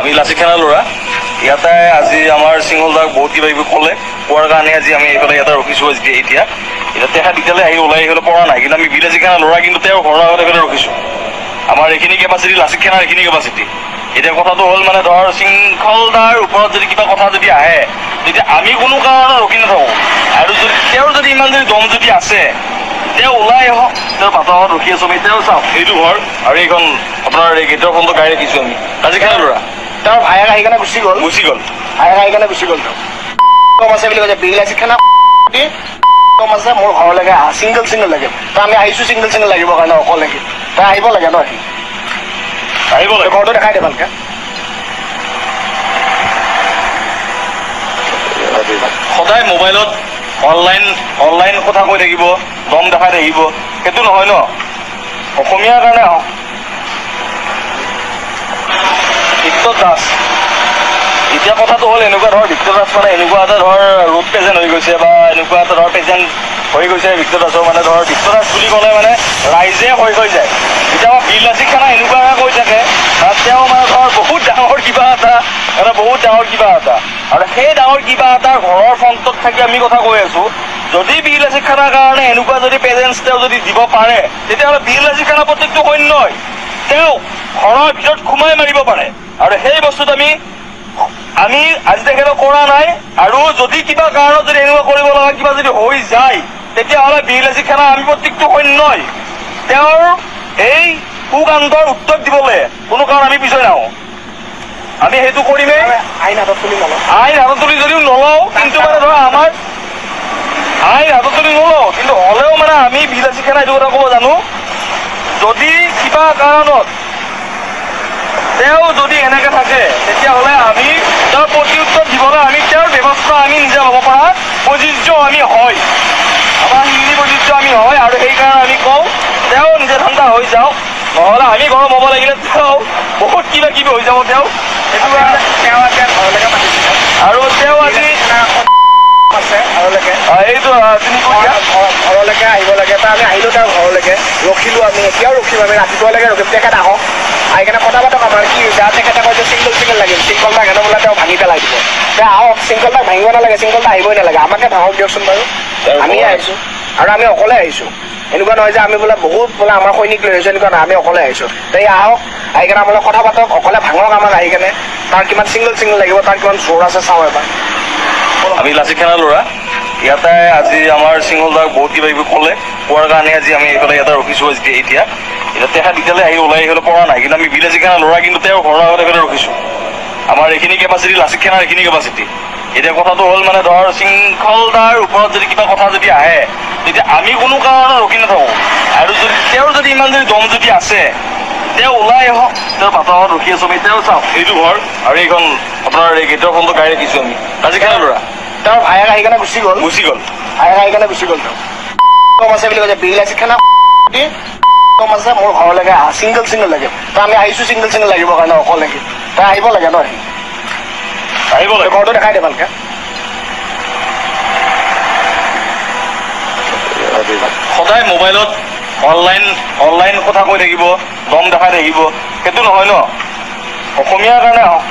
আমি লাচিখানা ল'ৰা ইয়াতে আজি আমাৰ সিংহলদাক বহুত কিবা কিবি ক'লে কোৱাৰ কাৰণে আজি আমি এইফালে ইয়াতে ৰখিছোঁ এতিয়া তেখেত বিদ্যালয় আহি ওলাই আহিবলৈ পৰা নাই কিন্তু আমি লাচিখানা ল'ৰা কিন্তু তেওঁৰ ঘৰৰ আগত এইফালে ৰখিছোঁ আমাৰ এইখিনি কেপাচিটি লাচিখানাৰ এইখিনি কেপাচিটি এতিয়া কথাটো হ'ল মানে ধৰ শৃংখলদাৰ ওপৰত যদি কিবা কথা যদি আহে তেতিয়া আমি কোনো কাৰণত ৰখি নাথাকোঁ আৰু যদি তেওঁৰ যদি ইমান যদি দম যদি আছে তেওঁ ওলাই আহক তেওঁৰ বাটত ৰখি আছোঁ আমি তেওঁ চাওক এইটো ঘৰ আৰু এইখন আপোনাৰ এই গেটৰ ফোনটো গাড়ী ৰাখিছোঁ আমি লাচিখানা ল'ৰা তেওঁৰ ভায়েক আহি কেনে গুচি গ'ল ভায়েক আহি কেনে গুচি গ'ল কম আছে বুলি কৈছে লাচিখানা কম আছে মোৰ ঘৰলৈকে আহা চিংগল লাগে তই আমি আহিছোঁ চিংগল লাগিবৰ কাৰণে অকলে তই আহিব লাগে ন আহিব লাগে ঘৰটো দেখাই দে ভালকে সদায় মোবাইলত অনলাইন কথা কৈ থাকিব দম দেখাই থাকিব সেইটো নহয় ন অসমীয়াৰ কাৰণে আহক বিক্টৰ দাস এতিয়া কথাটো হ'ল এনেকুৱা ধৰ বিক্টৰ দাস মানে এনেকুৱা এটা ধৰ ৰোড পেজেণ্ট হৈ গৈছে বা এনেকুৱা এটা ধৰ পেজেণ্ট হৈ গৈছে বিক্টৰ দাসৰ মানে ধৰ বিক্টৰ দাস বুলি ক'লে মানে ৰাইজে হৈ যায় এতিয়া লাচিখানা এনেকুৱা এটা কৈ থাকে তাত তেওঁ মানে ধৰ বহুত ডাঙৰ কিবা এটা আৰু সেই ডাঙৰ কিবা এটাৰ ঘৰৰ ফ্ৰণ্টত থাকি আমি কথা কৈ আছোঁ যদি লাচিখানাৰ কাৰণে এনেকুৱা যদি পেজেঞ্চ তেওঁ যদি দিব পাৰে তেতিয়াহ'লে লাচিখানা প্ৰত্যেকটো সৈন্যই তেওঁ ঘৰৰ ভিতৰত সোমাই মাৰিব পাৰে আৰু সেই বস্তুত আমি আজি তেখেতক কৰা নাই আৰু যদি কিবা কাৰণত যদি এনেকুৱা কৰিব লগা কিবা যদি হৈ যায় তেতিয়াহ'লে লাচিখানা আমি প্ৰত্যেকটো সৈন্যই তেওঁৰ এই কুকাণ্ডৰ উত্তৰ দিবলৈ কোনো কাৰণ আমি পিছুৱাই নাহোঁ আমি সেইটো কৰিমেই আইন হাতত তুলি যদিও নলওঁ কিন্তু মানে ধৰা আমাৰ আইন হাতত তুলি নলওঁ কিন্তু হ'লেও মানে আমি লাচিখানা এইটো কথা ক'ব জানো যদি কিবা কাৰণত তেওঁ যদি এনেকে থাকে তেতিয়াহ'লে আমি তেওঁৰ প্ৰত্যুত্তৰ দিবলৈ আমি তেওঁৰ ব্যৱস্থা আমি নিজে ল'ব পৰা প্ৰযোজ্য আমি হয় আমাৰ হিন্দী প্ৰযোজ্য আমি হয় আৰু সেইকাৰণে আমি কওঁ তেওঁ নিজে ঠাণ্ডা হৈ যাওক নহ'লে আমি গৰম হ'ব লাগিলে তেওঁ বহুত কিবা কিবি হৈ যাব তেওঁ সেইটো কাৰণে আৰু তেওঁ আজি এইটো ঘৰলৈকে আহিব লাগে তা আমি আহিলোঁ তেওঁৰ ঘৰলৈকে ৰখিলোঁ আমি এতিয়াও ৰখিম আমি ৰাতিপুৱালৈকে ৰখিম তেখেত আহক আহি কেনে কথা পাতক আমাৰ কি যা তেখেতে কয় যে চিংগল লাগিম চিংগলটা হেনো বোলে তেওঁ ভাঙি পেলাই দিব তেওঁ আহক চিংগলটা ভাঙিব নালাগে চিংগলটা আহিবই নালাগে আমাকে ভাঙক দিয়কচোন বাৰু আমি আহিছোঁ আৰু আমি অকলে আহিছোঁ এনেকুৱা নহয় যে আমি বোলে বহুত বোলে আমাৰ সৈনিক লৈ আহিছোঁ এনেকুৱা নহয় আমি অকলে আহিছোঁ এই আহক আহি কেনে আমাৰ কথা পাতক অকলে ভাঙক আমাৰ আহি কেনে তাৰ কিমান চিংগল লাগিব তাৰ কিমান জোৰ আছে চাওঁ এবাৰ আমি লাচিখানা ল'ৰা ইয়াতে আজি আমাৰ সিংহলদাক বহুত কিবা কিবি ক'লে কোৱাৰ কাৰণে আজি আমি এইফালে ইয়াতে ৰখিছোঁ এতিয়া তেখেত বিদ্যালয় আহি ওলাই আহিবলৈ পৰা নাই কিন্তু আমি লাচিখানা ল'ৰা কিন্তু তেওঁৰ ঘৰৰ আগত এইফালে ৰখিছোঁ আমাৰ এইখিনি কেপাচিটি লাচিখানাৰ এইখিনি কেপাচিটি এতিয়া কথাটো হ'ল মানে ধৰ শৃংখলদাৰ ওপৰত যদি কিবা কথা যদি আহে তেতিয়া আমি কোনো কাৰণত ৰখি নাথাকোঁ আৰু যদি তেওঁৰ যদি ইমান যদি দম যদি আছে তেওঁ ওলাই আহক তেওঁৰ বাটত ৰখি আছোঁ আমি তেওঁ চাওক এইটো ঘৰ আৰু এইখন আপোনাৰ এই গেটৰ ফোনটো গাড়ী ৰাখিছোঁ আমি লাচিখানা ল'ৰা তেওঁৰ ভায়েক আহি কেনে গুচি গ'ল ভায়েক আহি কেনে গুচি গ'ল তেওঁ কম আছে বুলি কৈছে লাচিখানা কম আছে মোৰ ঘৰলৈকে আহা চিংগল লাগে তই আমি আহিছোঁ চিংগল লাগিবৰ কাৰণে অকলে তই আহিব লাগে ন আহিব লাগে ঘৰটো দেখাই দে ভালকে সদায় মোবাইলত অনলাইন কথা কৈ থাকিব দম দেখাই থাকিব সেইটো নহয় ন অসমীয়াৰ কাৰণে আহক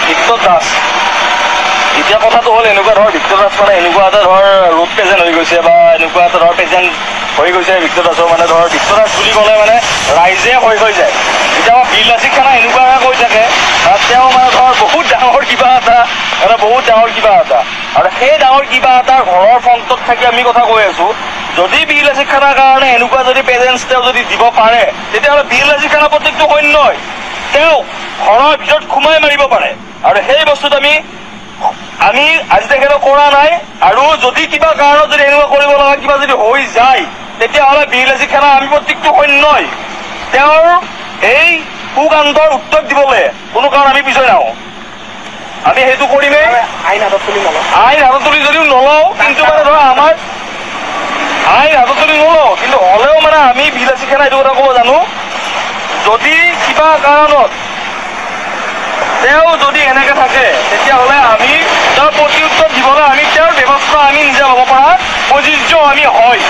বিক্টৰ দাস এতিয়া কথাটো হ'ল এনেকুৱা ধৰ বিক্টৰ দাস মানে এনেকুৱা এটা ধৰ ৰোড পেজেণ্ট হৈ গৈছে বা এনেকুৱা এটা ধৰ পেজেণ্ট হৈ গৈছে বিক্টৰ দাসৰ মানে ধৰ বিক্টৰ দাস বুলি ক'লে মানে ৰাইজে হৈ যায় এতিয়া লাচিখানা এনেকুৱা এটা কৈ থাকে তাত তেওঁ মানে ধৰ বহুত ডাঙৰ কিবা এটা আৰু সেই ডাঙৰ কিবা এটাৰ ঘৰৰ ফ্ৰণ্টত থাকি আমি কথা কৈ আছোঁ যদি লাচিখানাৰ কাৰণে এনেকুৱা যদি পেজেঞ্চ তেওঁ যদি দিব পাৰে তেতিয়াহ'লে লাচিখানা প্ৰত্যেকটো সৈন্যই তেওঁ ঘৰৰ ভিতৰত সোমাই মাৰিব পাৰে আৰু সেই বস্তুত আমি আজি তেখেতক কৰা নাই আৰু যদি কিবা কাৰণত যদি এনেকুৱা কৰিব লগা কিবা যদি হৈ যায় তেতিয়াহ'লে লাচিখানা আমি প্ৰত্যেকটো সৈন্যই তেওঁৰ এই কুকাণ্ডৰ উত্তৰ দিবলৈ কোনো কাৰণ আমি পিছুৱাই নাহোঁ আমি সেইটো কৰিমেই আইন হাতত তুলি যদিও নলওঁ কিন্তু মানে ধৰা আমাৰ আইন হাতত তুলি নলওঁ কিন্তু হ'লেও মানে আমি লাচিখানা এইটো কথা ক'ব জানো যদি কিবা কাৰণত তেওঁ যদি এনেকে থাকে তেতিয়াহ'লে আমি তেওঁৰ প্ৰত্যুত্তৰ দিবলৈ আমি তেওঁৰ ব্যৱস্থা আমি নিজে ল'ব পৰা প্ৰযোজ্য আমি হয়